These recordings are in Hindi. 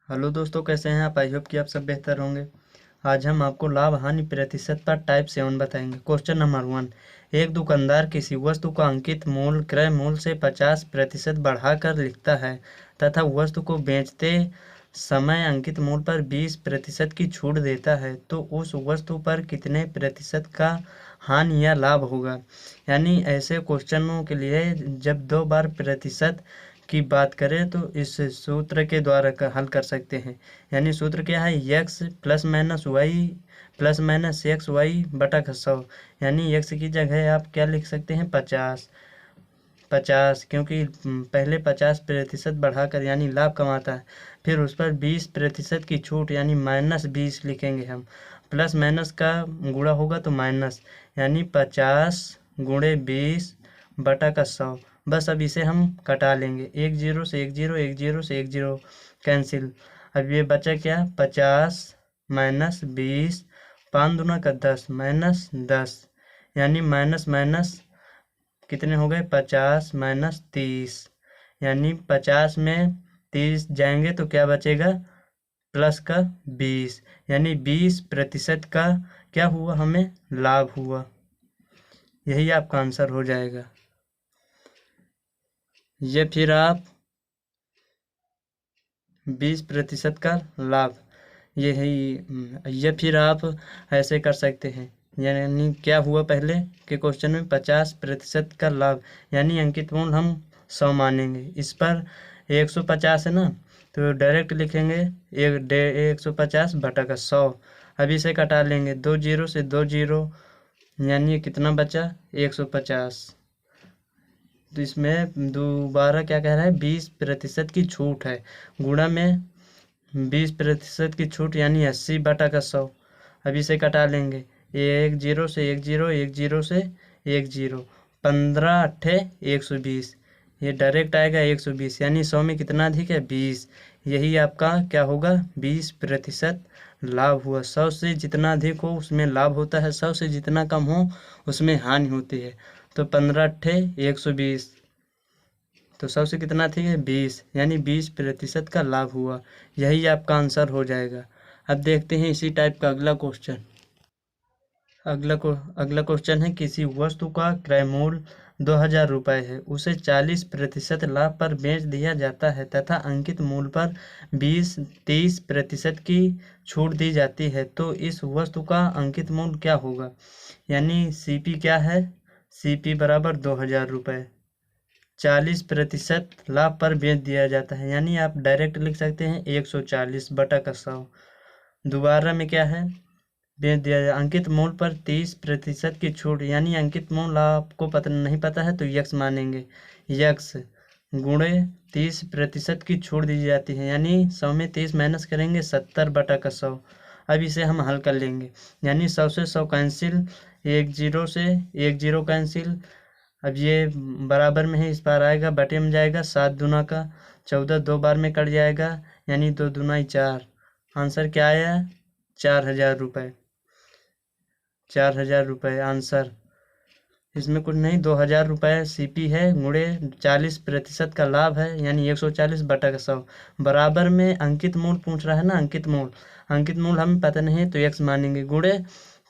हेलो दोस्तों, कैसे हैं आप? आई होप कि आप सब बेहतर होंगे। आज हम आपको लाभ हानि प्रतिशत पर टाइप 7 बताएंगे। Question number 1। एक दुकानदार किसी वस्तु का अंकित मूल्य क्रय मूल्य से 50% बढ़ाकर लिखता है तथा वस्तु को बेचते समय अंकित मूल्य पर 20% की छूट देता है, तो उस वस्तु पर कितने प्रतिशत का हानि या लाभ होगा। यानी ऐसे क्वेश्चनों के लिए जब 2 बार प्रतिशत की बात करें तो इस सूत्र के द्वारा हल कर सकते हैं। यानी सूत्र क्या है? x plus minus Y plus minus X Y बटा का 100। यानी x की जगह आप क्या लिख सकते हैं? 50 क्योंकि पहले 50% बढ़ाकर यानी लाभ कमाता है, फिर उस पर 20% की छूट यानी -20 लिखेंगे हम। प्लस माइनस का गुणा होगा तो माइनस, यानी 50 गुणे 20 बटा का 100। बस अब इसे हम कटा लेंगे। एक जीरो से एक जीरो, एक जीरो से एक जीरो कैंसिल। अब ये बचा क्या? 50 माइनस 20, 5 दूना का 10 माइनस 10, यानी माइनस माइनस कितने हो गए? 50 माइनस 30, यानी 50 में 30 जाएंगे तो क्या बचेगा? प्लस का 20, यानी 20% का क्या हुआ? हमें लाभ हुआ। यही आपका आंसर हो जाएगा। ये फिर आप 20% का लाभ, ये फिर आप ऐसे कर सकते हैं। यानी क्या हुआ पहले के क्वेश्चन में? 50% का लाभ, यानी अंकित मूल्य हम 100 मानेंगे। इस पर 150 है ना, तो डायरेक्ट लिखेंगे 150 बटा का 100। अब इसे कटा लेंगे, 2 जीरो से 2 जीरो, यानी कितना बचा? 150। तो इसमें दोबारा क्या कह रहा है? 20% की छूट है, गुणा में 20% की छूट यानी 80 बटा का 100। अब इसे कटा लेंगे, एक जीरो से एक जीरो, एक जीरो से एक जीरो, 15 अट्ठे 120, ये डायरेक्ट आएगा 120, यानी 100 में कितना अधिक है? 20। यही आपका क्या होगा? 20% लाभ हुआ। 100 से जितना अधिक हो उसमें लाभ होता है, 100 से जितना कम हो उसमें हानि होती है। तो 15 अट्ठे 120, तो 100 से कितना थी? 20, यानी 20% का लाभ हुआ। यही आपका आंसर हो जाएगा। अब देखते हैं इसी टाइप का अगला क्वेश्चन। अगला क्वेश्चन है, किसी वस्तु का क्रय मूल्य 2000 रुपये है, उसे 40% लाभ पर बेच दिया जाता है तथा अंकित मूल्य पर 20-30% की छूट दी जाती है, तो इस वस्तु का अंकित मूल्य क्या होगा। यानी CP क्या है? CP बराबर 2000 रुपये, 40% लाभ पर बेच दिया जाता है, यानी आप डायरेक्ट लिख सकते हैं 140 बटा का 100। दोबारा में क्या है? बेच दिया जाए अंकित मूल्य पर 30% की छूट, यानी अंकित मूल्य आपको नहीं पता है तो यक्स मानेंगे। यक्स गुणे 30% की छूट दी जाती है, यानी 100 में 30 माइनस करेंगे 70 बटा का 100। अब इसे हम हल कर लेंगे, यानी 100 से 100 कैंसिल, एक जीरो से एक जीरो कैंसिल। अब ये बराबर में है, इस बार आएगा बटे में जाएगा, 7 दूना का 14, 2 बार में कट जाएगा, यानी 2 दूना ही 4। आंसर क्या आया? 4000 रुपये। 4000 रुपये आंसर। इसमें कुछ नहीं, 2000 रुपये CP है, गुणे 40% का लाभ है, यानी 140 बटा का 100। बराबर में अंकित मूल्य पूछ रहा है ना, अंकित मूल्य हमें पता नहीं है तो x मानेंगे, गुणे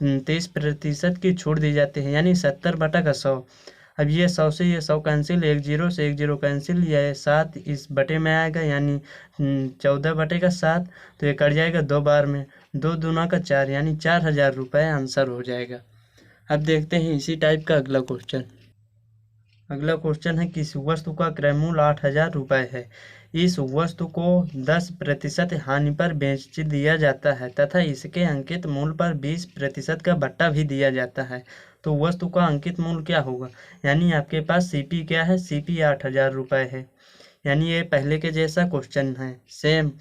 30% की छूट दी जाती है, यानी 70 बटा का 100। अब ये 100 से ये 100 कैंसिल, एक जीरो से एक जीरो कैंसिल, यह 7 इस बटे में आएगा, यानी 14 बटे का 7, तो ये कट जाएगा 2 बार में, 2 दूना का 4, यानी 4000 रुपये आंसर हो जाएगा। अब देखते हैं इसी टाइप का अगला क्वेश्चन। अगला क्वेश्चन है, किसी वस्तु का क्रय मूल्य 8000 रुपये है, इस वस्तु को 10% हानि पर बेच दिया जाता है तथा इसके अंकित मूल्य पर 20% का बट्टा भी दिया जाता है, तो वस्तु का अंकित मूल्य क्या होगा। यानी आपके पास CP क्या है? CP 8000 रुपये है, यानी ये पहले के जैसा क्वेश्चन है सेम।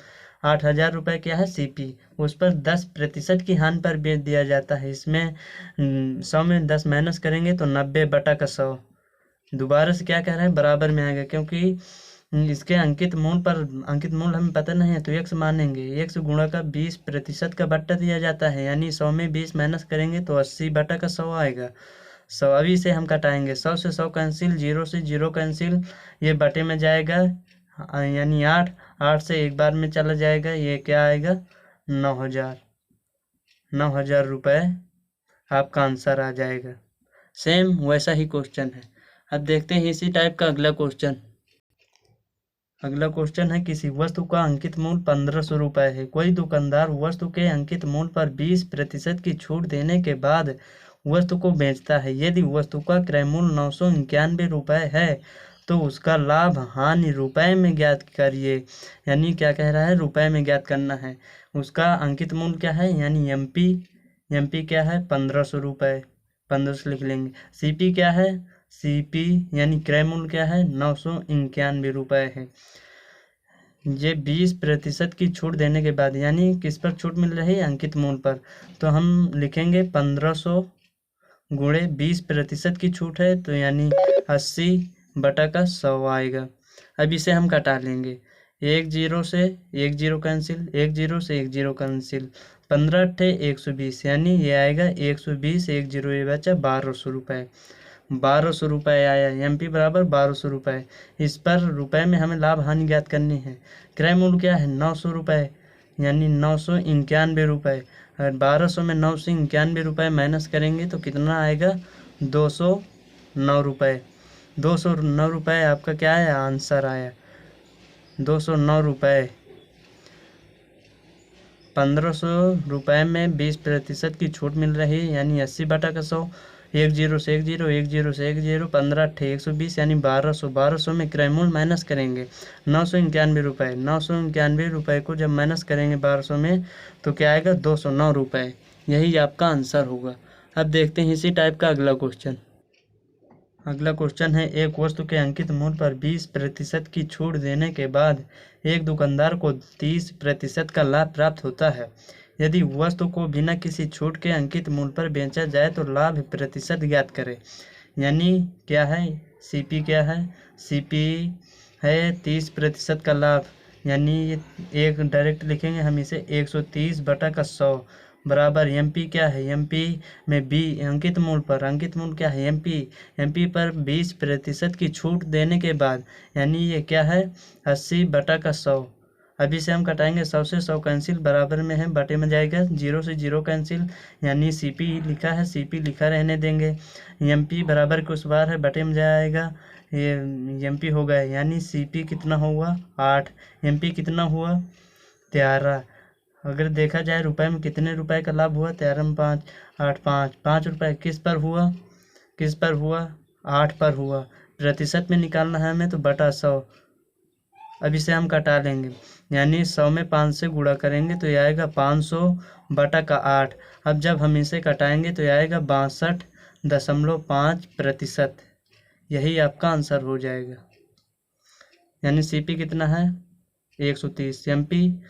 8000 रुपये क्या है? CP, उस पर 10% की हानि पर बेच दिया जाता है। इसमें 100 में 10 माइनस करेंगे तो 90 बटा का 100। दोबारा से क्या कह रहे हैं? बराबर में आएगा, क्योंकि इसके अंकित मूल्य हमें पता नहीं है तो x मानेंगे। x गुणा का 20% का बट्टा दिया जाता है, यानी 100 में 20 माइनस करेंगे तो 80 बटा का 100 आएगा। 100 अभी से हम कटाएंगे, 100 से 100 कैंसिल, जीरो से जीरो कैंसिल, ये बटे में जाएगा, यानी 8, 8 से एक बार में चला जाएगा, ये क्या आएगा 9,000, 9,000 रुपये आपका आंसर आ जाएगा। सेम वैसा ही क्वेश्चन है। अब देखते हैं इसी टाइप का अगला क्वेश्चन। अगला क्वेश्चन है, किसी वस्तु का अंकित मूल्य 1500 रुपये है। कोई दुकानदार वस्तु के अंकित मूल्य पर 20% की छूट देने के बाद वस्तु को बेचता है। यदि वस्तु का क्रय मूल्य 991 रुपये है तो उसका लाभ हानि रुपए में ज्ञात करिए। यानी क्या कह रहा है, रुपए में ज्ञात करना है। उसका अंकित मूल्य क्या है, यानी एमपी क्या है 1500 रुपये, 1500 लिख लेंगे। सीपी क्या है, सीपी यानी क्रय मूल्य क्या है 991 रुपये है। ये 20% की छूट देने के बाद, यानी किस पर छूट मिल रही है, अंकित मूल्य पर, तो हम लिखेंगे 1500 गुणे 20% की छूट है, तो यानी 80/100 आएगा। अब इसे हम कटा लेंगे, 1 0 से 1 0 कैंसिल, 1 0 से 1 0 कैंसिल, 15 अट्ठे 120, यानी ये आएगा 120, 1 0 ये बचा 1200 रुपये, 1200 रुपये आया। एमपी बराबर 1200 रुपये। इस पर रुपए में हमें लाभ हानि ज्ञात करनी है। क्रय मूल्य क्या है 900 रुपये, यानी 991 रुपये। और 1200 में 991 रुपये माइनस करेंगे तो कितना आएगा 209 रुपये। 209 रुपये आपका क्या है, आंसर आया 209 रुपये। 1500 रुपये में 20% की छूट मिल रही है, यानी 80/100। 1 0 से 1 0, 1 0 से 1 0, 15 अट्ठे 120, यानी 1200। 1200 में क्रय मूल्य माइनस करेंगे 991 रुपये। 991 रुपये को जब माइनस करेंगे 1200 में तो क्या आएगा 209 रुपये। यही आपका आंसर होगा। अब देखते हैं इसी टाइप का अगला क्वेश्चन। अगला क्वेश्चन है, एक वस्तु के अंकित मूल्य पर 20% की छूट देने के बाद एक दुकानदार को 30% का लाभ प्राप्त होता है। यदि वस्तु को बिना किसी छूट के अंकित मूल्य पर बेचा जाए तो लाभ प्रतिशत ज्ञात करें। यानी क्या है, सीपी क्या है, सीपी है 30% का लाभ, यानी ये एक डायरेक्ट लिखेंगे हम इसे 130/100 बराबर एमपी क्या है, एमपी में बी अंकित मूल्य पर, अंकित मूल्य क्या है एमपी पर 20% की छूट देने के बाद, यानी ये क्या है 80/100। अभी से हम कटाएंगे 100 से 100 कैंसिल, बराबर में है बटे में जाएगा, 0 से 0 कैंसिल, यानी सीपी लिखा है सीपी लिखा रहने देंगे। एमपी बराबर के उस बार है बटे में जाएगा, ये एमपी हो गया, यानी सीपी कितना हुआ 8, एमपी कितना हुआ 13। अगर देखा जाए रुपए में कितने रुपए का लाभ हुआ, 13 में 5, 8 5 रुपये किस पर हुआ, 8 पर हुआ। प्रतिशत में निकालना है हमें तो बटा 100। अब इसे हम कटा लेंगे, यानी 100 में 5 से गुणा करेंगे तो यह आएगा 500/8। अब जब हम इसे कटाएंगे तो यह आएगा 62.5%। यही आपका आंसर हो जाएगा। यानी सीपी कितना है 130, एमपी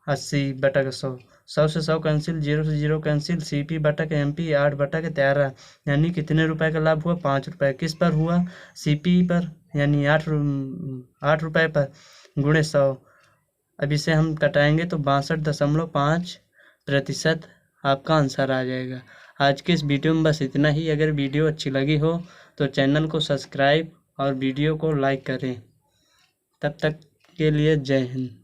80/100। 100 से 100 कैंसिल, 0 से 0 कैंसिल, सीपी बटा के एमपी 8/13, यानी कितने रुपए का लाभ हुआ 5 रुपये। किस पर हुआ, सीपी पर, यानी 8 रुपये पर गुणे 100। अब इसे हम कटाएंगे तो 62.5% आपका आंसर आ जाएगा। आज के इस वीडियो में बस इतना ही। अगर वीडियो अच्छी लगी हो तो चैनल को सब्सक्राइब और वीडियो को लाइक करें। तब तक के लिए जय हिंद।